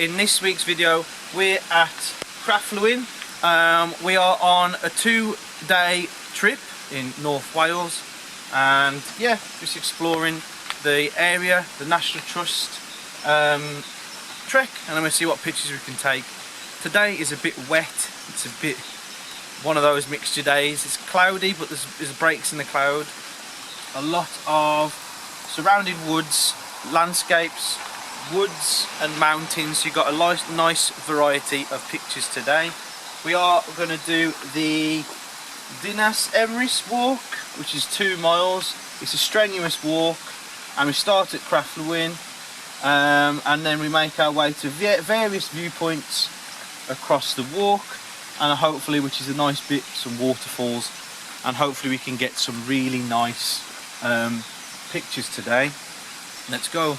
In this week's video we're at Craflwyn. We are on a 2-day trip in North Wales and yeah, just exploring the area, the National Trust trek, and I'm going to see what pictures we can take. Today is a bit wet, it's a bit one of those mixture days. It's cloudy but there's breaks in the cloud. A lot of surrounded woods, landscapes, woods and mountains. You've got a nice variety of pictures today. We are going to do the Dinas Emrys walk, which is 2 miles. It's a strenuous walk and we start at Craflwyn and then we make our way to various viewpoints across the walk, and hopefully, which is a nice bit, some waterfalls, and hopefully we can get some really nice pictures today. Let's go.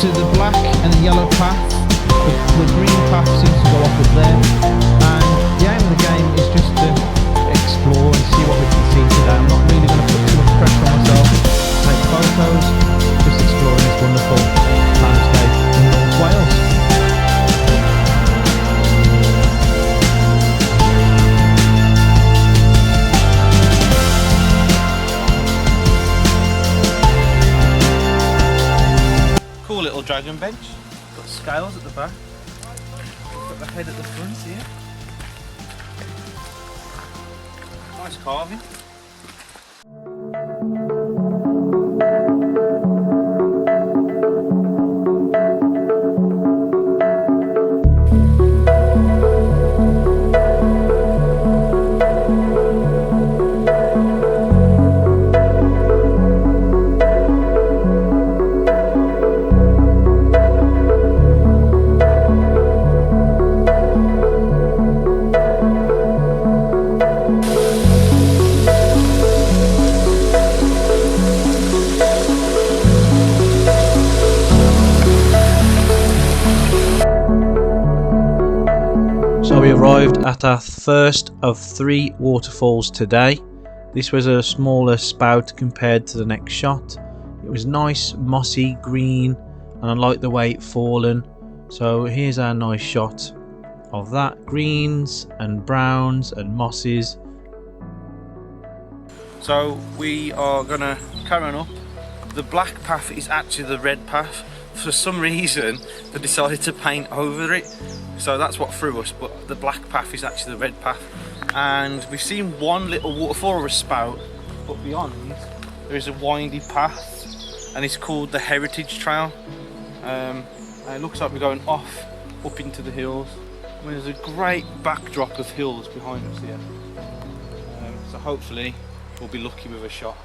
To the black and the yellow path. The green path seems to go off up there, and the aim of the game is just to explore and see what we can see today. I'm not really going to put too much pressure on myself, take photos, just exploring this wonderful landscape in North Wales. Cool little dragon bench. Got scales at the back. Got the head at the front here. Nice carving. So we arrived at our first of 3 waterfalls today. This was a smaller spout compared to the next shot. It was nice, mossy, green, and I like the way it fallen. So here's our nice shot of that, greens and browns and mosses. So we are gonna carry on up. The black path is actually the red path. For some reason they decided to paint over it, so that's what threw us, but the black path is actually the red path. And we've seen one little waterfall or a spout, but beyond there is a windy path and it's called the Heritage Trail. And it looks like we're going up into the hills. I mean, there's a great backdrop of hills behind us here, so hopefully we'll be lucky with a shot.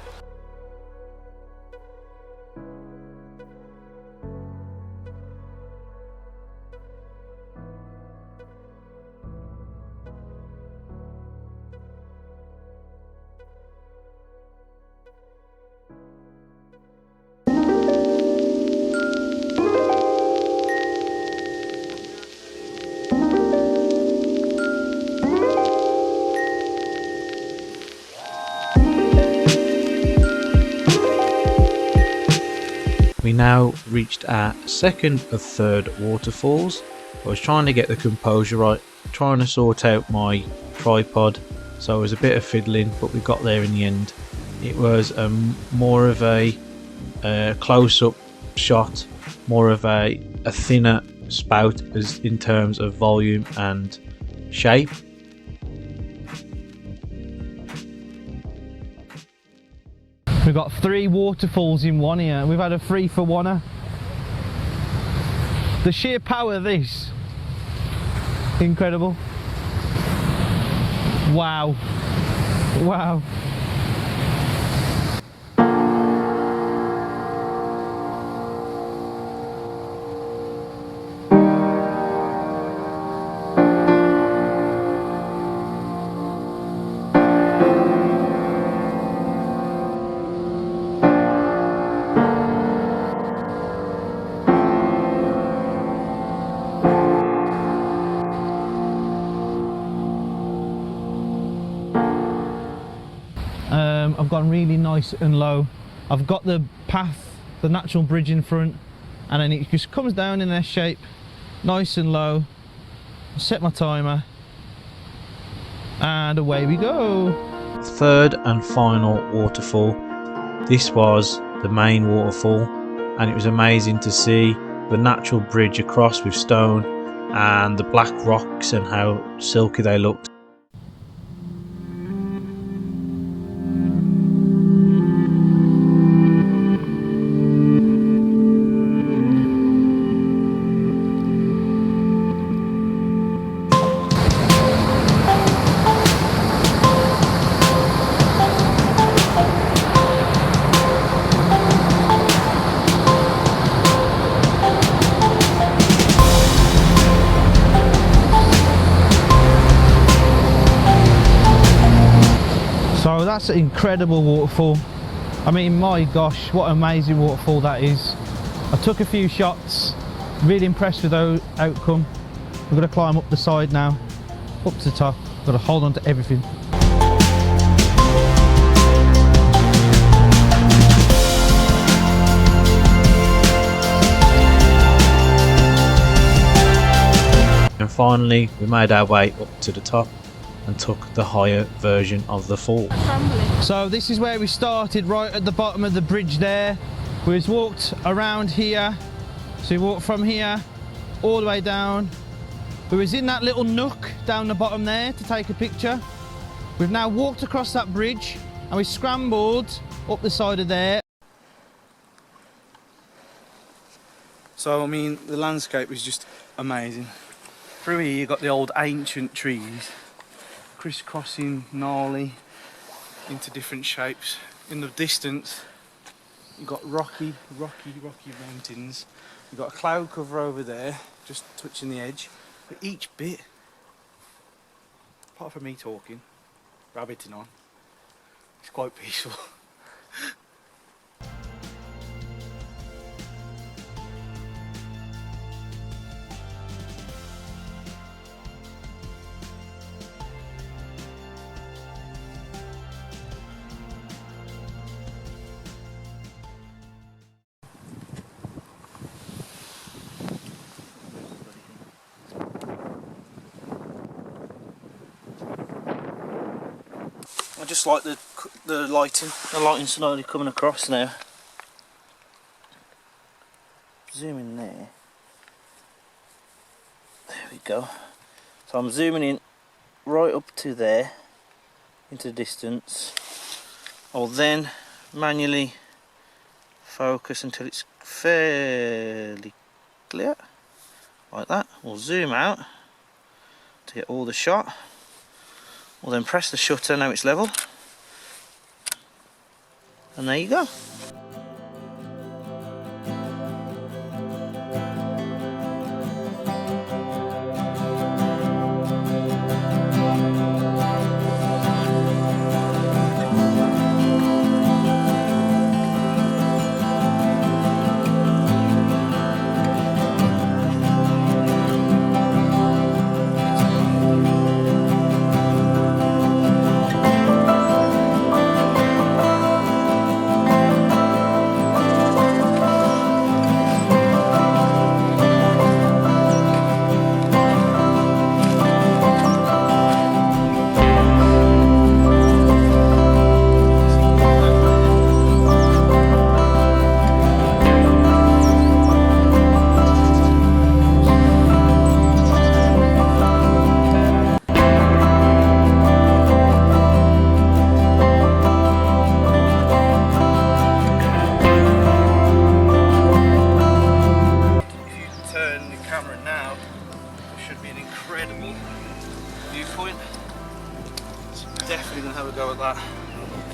We now reached our second of 3rd waterfalls. I was trying to get the composure right, trying to sort out my tripod, so it was a bit of fiddling, but we got there in the end. It was more of a close-up shot, more of a thinner spout as in terms of volume and shape. We've got 3 waterfalls in one here. We've had a 3-for-1er. The sheer power of this, incredible. Wow. Wow. I've gone really nice and low. I've got the path, the natural bridge in front, and then it just comes down in an S shape, nice and low. Set my timer, and away we go. Third and final waterfall. This was the main waterfall, and it was amazing to see the natural bridge across with stone and the black rocks and how silky they looked. So that's an incredible waterfall. I mean, my gosh, what an amazing waterfall that is. I took a few shots, really impressed with the outcome. We're going to climb up the side now, up to the top. Got to hold on to everything. And finally we made our way up to the top and took the higher version of the fall. So this is where we started, right at the bottom of the bridge there. We just walked around here. So we walked from here all the way down. We was in that little nook down the bottom there to take a picture. We've now walked across that bridge and we scrambled up the side of there. So I mean, the landscape was just amazing. Through here you've got the old ancient trees, crisscrossing gnarly into different shapes. In the distance you've got rocky mountains. You've got a cloud cover over there just touching the edge, but each bit, apart from me talking, rabbiting on, it's quite peaceful. I just like the lighting. The lighting's slowly coming across now. Zoom in there. There we go. So I'm zooming in right up to there, into the distance. I'll then manually focus until it's fairly clear, like that. We'll zoom out to get all the shot. We'll then press the shutter, now it's level, and there you go.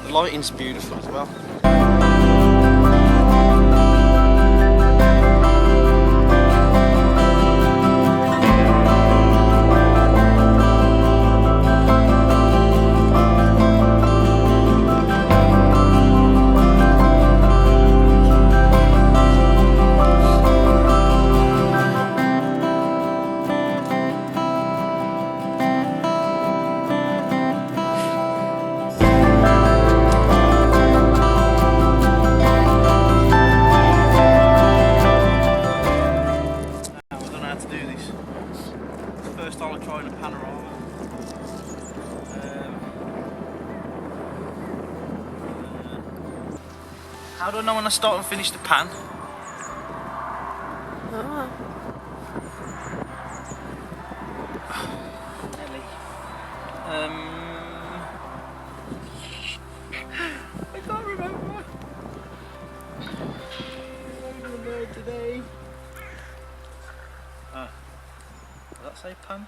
The lighting's beautiful as well. How do I know when I start and finish the pan? Ellie. I can't remember. Today. Does that say pan?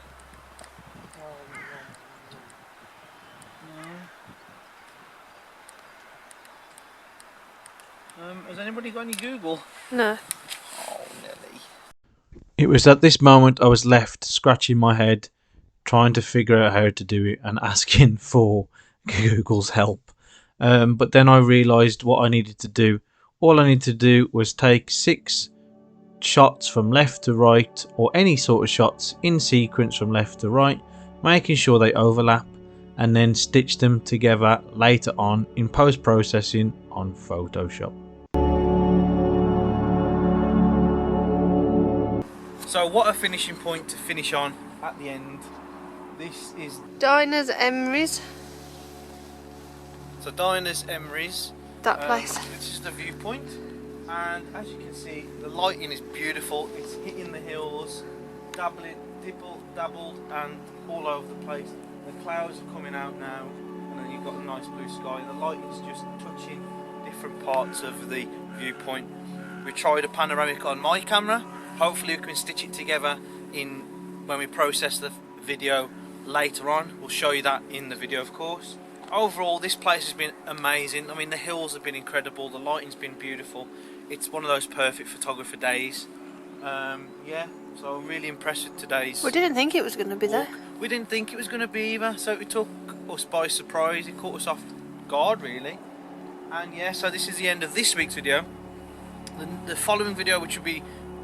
Has anybody got any Google? No. Oh, Nelly. It was at this moment I was left scratching my head, trying to figure out how to do it and asking for Google's help. But then I realised what I needed to do. All I needed to do was take 6 shots from left to right, or any sort of shots in sequence from left to right, making sure they overlap, and then stitch them together later on in post-processing on Photoshop. So what a finishing point to finish on at the end. This is Diners, Emery's. so Diners, Emery's. That place. This is the viewpoint, and as you can see, the lighting is beautiful. It's hitting the hills, dabbled, and all over the place. The clouds are coming out now, and then you've got a nice blue sky. The lighting's just touching different parts of the viewpoint. We tried a panoramic on my camera. Hopefully we can stitch it together in when we process the video later on. We'll show you that in the video, of course. Overall, this place has been amazing. I mean, the hills have been incredible. The lighting's been beautiful. It's one of those perfect photographer days. Yeah, so I'm really impressed with today's. We didn't think it was going to be there. We didn't think it was going to be either, so it took us by surprise. It caught us off guard, really. And yeah, so this is the end of this week's video. The following video, which will be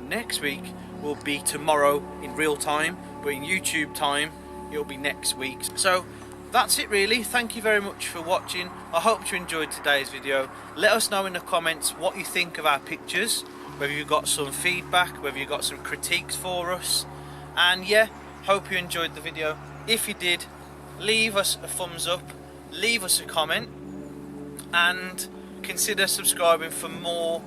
next week, will be tomorrow in real time, but in YouTube time it'll be next week. So that's it really. Thank you very much for watching. I hope you enjoyed today's video. Let us know in the comments what you think of our pictures, whether you've got some feedback, whether you've got some critiques for us. And yeah, hope you enjoyed the video. If you did, leave us a thumbs up, leave us a comment, and consider subscribing for more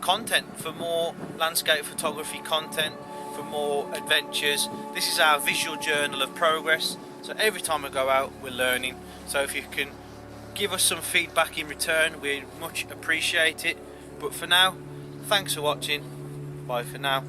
content, for more landscape photography content, for more adventures. This is our visual journal of progress, so every time I go out we're learning. So if you can give us some feedback in return, we'd much appreciate it. But for now, thanks for watching. Bye for now.